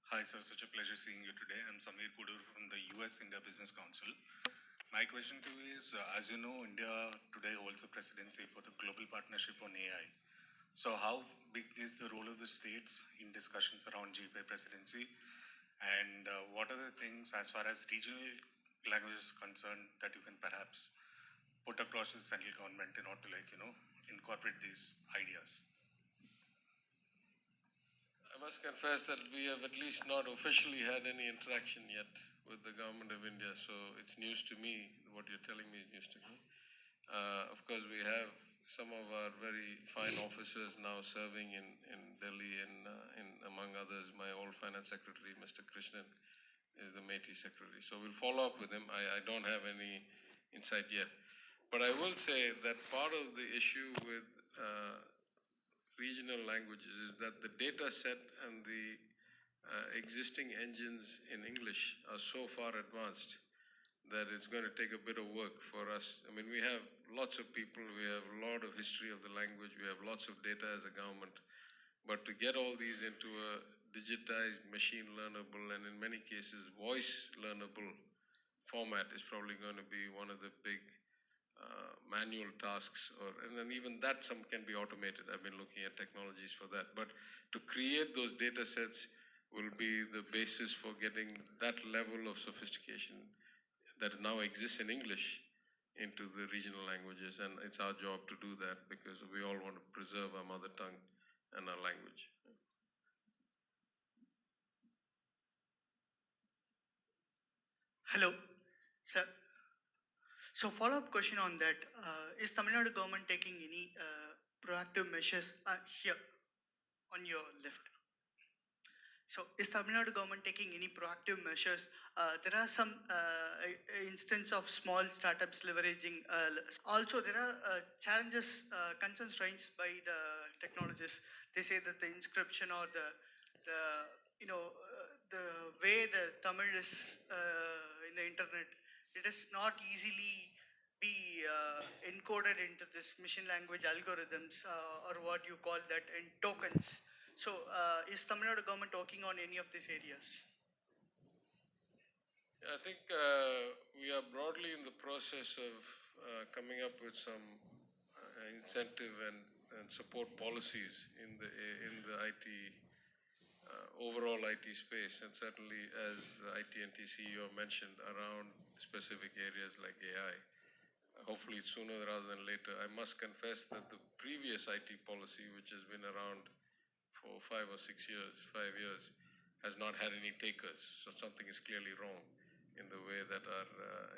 Hi, sir. Such a pleasure seeing you today. I'm Samir Kudur from the US India Business Council. My question to you is, as you know, India today holds the presidency for the Global Partnership on AI. So how big is the role of the states in discussions around GPA presidency? And what are the things as far as regional languages is concerned that you can perhaps put across to the central government in order to incorporate these ideas? I must confess that we have at least not officially had any interaction yet with the government of India, so it's news to me. What you're telling me is news to me. Of course, we have some of our very fine officers now serving in Delhi, and among others, my old finance secretary, Mr. Krishnan, is the MeitY secretary. So we'll follow up with him. I don't have any insight yet. But I will say that part of the issue with regional languages is that the data set and the existing engines in English are so far advanced that it's going to take a bit of work for us. I mean, we have lots of people, we have a lot of history of the language, we have lots of data as a government, but to get all these into a digitized, machine learnable, and in many cases, voice learnable format is probably going to be one of the big manual tasks, and then even that some can be automated. I've been looking at technologies for that. But to create those data sets will be the basis for getting that level of sophistication that now exists in English into the regional languages. And it's our job to do that because we all want to preserve our mother tongue and our language. Hello, sir. So follow-up question on that. Is Tamil Nadu government taking any proactive measures here on your left? So is Tamil Nadu government taking any proactive measures? There are some instance of small startups leveraging. Also, there are challenges, concerns raised by the technologists. They say that the inscription or the way the Tamil is in the internet, it is not easily be encoded into this machine language algorithms or what you call that in tokens. So is Tamil Nadu government working on any of these areas? I think we are broadly in the process of coming up with some incentive and support policies in the IT overall IT space, and certainly as IT&T CEO mentioned around specific areas like AI. Hopefully sooner rather than later. I must confess that the previous IT policy, which has been around for 5 or 6 years, 5 years, has not had any takers. So something is clearly wrong in the way that our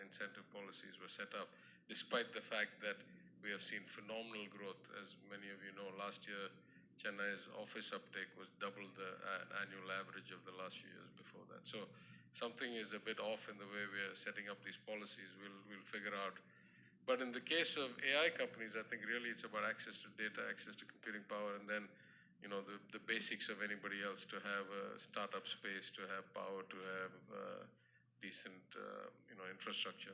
incentive policies were set up, despite the fact that we have seen phenomenal growth. As many of you know, last year, Chennai's office uptake was double the annual average of the last few years before that. So something is a bit off in the way we are setting up these policies. We'll figure out. But in the case of AI companies, I think really it's about access to data, access to computing power, and then the basics of anybody else, to have a startup space, to have power, to have decent infrastructure.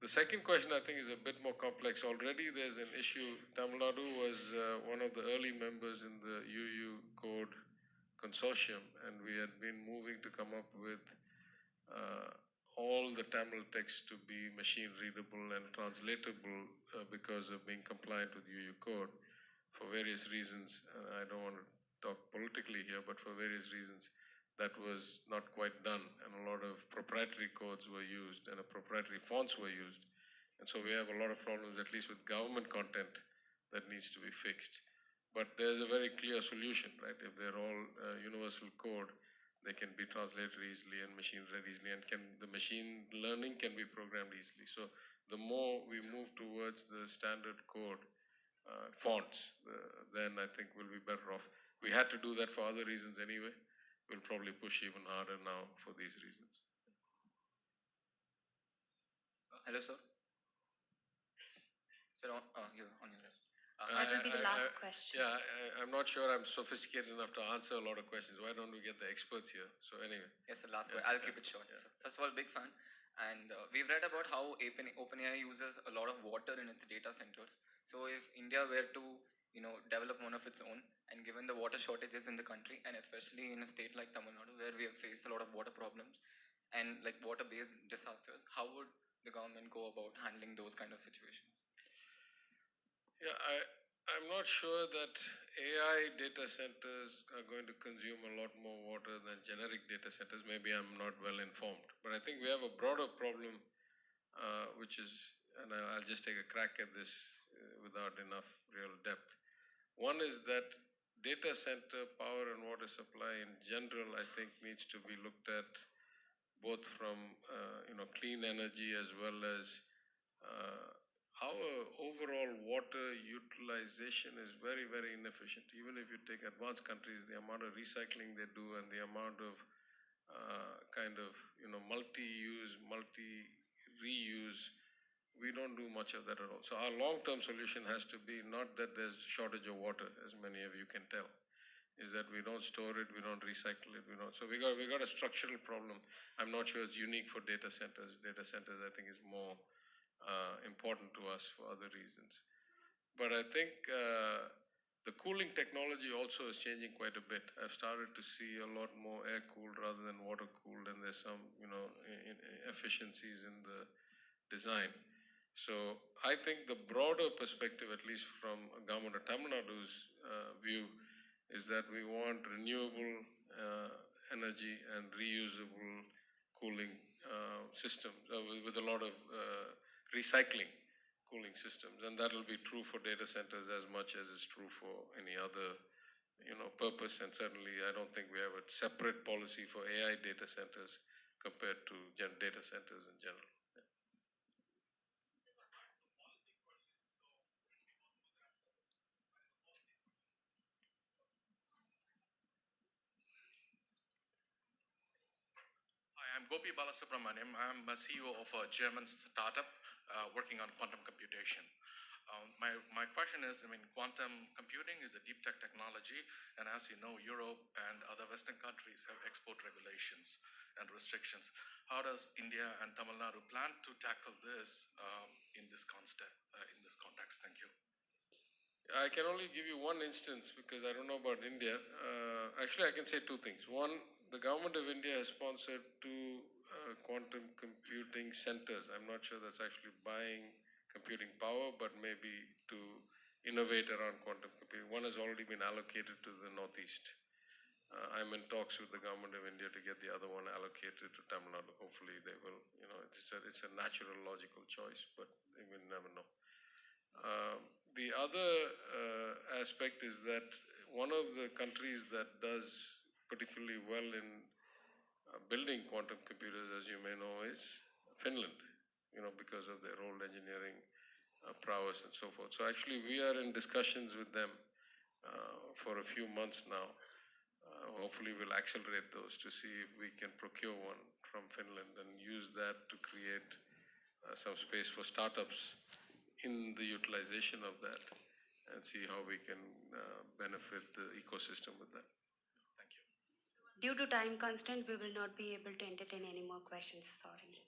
The second question I think is a bit more complex. Already there's an issue. Tamil Nadu was one of the early members in the UU Code consortium, and we had been moving to come up with all the Tamil text to be machine readable and translatable because of being compliant with UU Code for various reasons. I don't want to talk politically here, but for various reasons that was not quite done, and a lot of proprietary codes were used and proprietary fonts were used. And so we have a lot of problems, at least with government content, that needs to be fixed. But there's a very clear solution, right? If they're all universal code, they can be translated easily and machine read easily, and the machine learning can be programmed easily. So the more we move towards the standard code fonts, then I think we'll be better off. We had to do that for other reasons anyway. We'll probably push even harder now for these reasons. Hello, sir. Sir, you're on your left. That will be the last question. Yeah, I'm not sure I'm sophisticated enough to answer a lot of questions. Why don't we get the experts here? So anyway. Yes, sir, last question. I'll keep it short. So, first of all, big fan. And we've read about how OpenAI uses a lot of water in its data centers. So if India were to develop one of its own. And given the water shortages in the country, and especially in a state like Tamil Nadu, where we have faced a lot of water problems and like water-based disasters, how would the government go about handling those kind of situations? Yeah, I'm not sure that AI data centers are going to consume a lot more water than generic data centers. Maybe I'm not well informed, but I think we have a broader problem, which is, and I'll just take a crack at this without enough real depth. One is that data center power and water supply in general, I think, needs to be looked at both from clean energy as well as our overall water utilization is very, very inefficient. Even if you take advanced countries, the amount of recycling they do and the amount of multi-use, multi-reuse, we don't do much of that at all. So our long-term solution has to be not that there's shortage of water, as many of you can tell, is that we don't store it, we don't recycle it, we don't. So we got a structural problem. I'm not sure it's unique for data centers. Data centers, I think, is more important to us for other reasons. But I think the cooling technology also is changing quite a bit. I've started to see a lot more air-cooled rather than water-cooled, and there's some, efficiencies in the design. So I think the broader perspective, at least from Government of Tamil Nadu's view, is that we want renewable energy and reusable cooling systems with a lot of recycling cooling systems, and that will be true for data centers as much as it's true for any other purpose. And certainly I don't think we have a separate policy for AI data centers compared to data centers in general. Hi, I'm Gopi Balasubramaniam. I'm a CEO of a German startup working on quantum computation. My question is, quantum computing is a deep tech technology, and as you know, Europe and other Western countries have export regulations and restrictions. How does India and Tamil Nadu plan to tackle this in this context? Thank you. I can only give you one instance because I don't know about India. Actually, I can say two things. One, the government of India has sponsored two quantum computing centers. I'm not sure that's actually buying computing power, but maybe to innovate around quantum computing. One has already been allocated to the Northeast. I'm in talks with the government of India to get the other one allocated to Tamil Nadu. Hopefully they will, it's a natural, logical choice, but we will never know. The other aspect is that one of the countries that does particularly well in building quantum computers, as you may know, is Finland, because of their old engineering prowess and so forth. So actually we are in discussions with them for a few months now. Hopefully we'll accelerate those to see if we can procure one from Finland and use that to create some space for startups in the utilization of that and see how we can benefit the ecosystem with that. Thank you. Due to time constraint, we will not be able to entertain any more questions. Sorry.